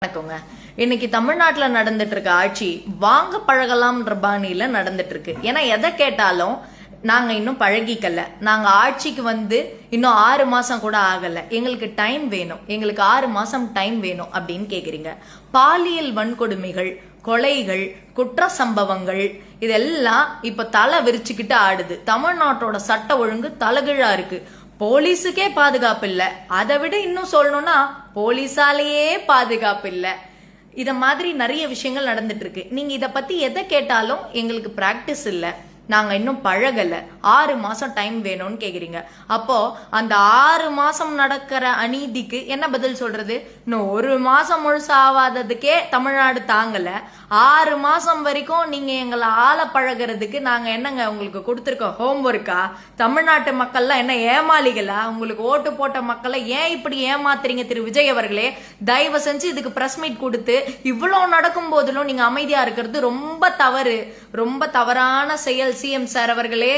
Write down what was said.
வணக்கங்க. இன்னைக்கு தமிழ்நாட்டுல நடந்துட்டு இருக்க ஆட்சி வாங்க பழகலாம்ன்ற பாணியில நடந்துட்டு இருக்கு. ஏன்னா எதை கேட்டாலும் நாங்க இன்னும் பழகிக்கல, நாங்க ஆட்சிக்கு வந்து இன்னும் 6 மாசம் கூட ஆகல, எங்களுக்கு டைம் வேணும், எங்களுக்கு 6 மாசம் டைம் வேணும் அப்படின்னு கேக்குறீங்க. பாலியல் வன்கொடுமைகள், கொலைகள், குற்ற சம்பவங்கள் இதெல்லாம் இப்ப தலை விரிச்சுக்கிட்டு ஆடுது. தமிழ்நாட்டோட சட்ட ஒழுங்கு தலகிழா இருக்கு. போலீஸுக்கே பாதுகாப்பு இல்ல. அதை விட இன்னும் சொல்லணும்னா போலீஸாலேயே பாதுகாப்பு இல்ல. இத மாதிரி நிறைய விஷயங்கள் நடந்துட்டு இருக்கு. நீங்க இத பத்தி எதை கேட்டாலும் எங்களுக்கு பிராக்டிஸ் இல்ல, நாங்க இன்னும் பழகல, 6 மாசம் டைம் வேணும்னு கேக்குறீங்க. அப்போ அந்த 6 மாசம் நடக்கிற அநீதிக்கு என்ன பதில் சொல்றது? இன்னும் 1 மாசம் முழுசா ஆவாததுக்கே தமிழ்நாடு தாங்கல, 6 மாசம் வரைக்கும் நீங்க எங்களை ஆள பழகிறதுக்கு நாங்க என்னங்க உங்களுக்கு கொடுத்துருக்கோம்? ஹோம்ஒர்க்கா? தமிழ்நாட்டு மக்கள்லாம் என்ன ஏமாளிகளா? உங்களுக்கு ஓட்டு போட்ட மக்களை ஏன் இப்படி ஏமாத்துறீங்க திரு விஜய் அவர்களே? தயவு செஞ்சு இதுக்கு பிரஸ் மீட் கொடுத்து இவ்வளவு நடக்கும் போதிலும் நீங்க அமைதியா இருக்கிறது ரொம்ப தவறு, ரொம்ப தவறான செயல் சிஎம் சார் அவர்களே.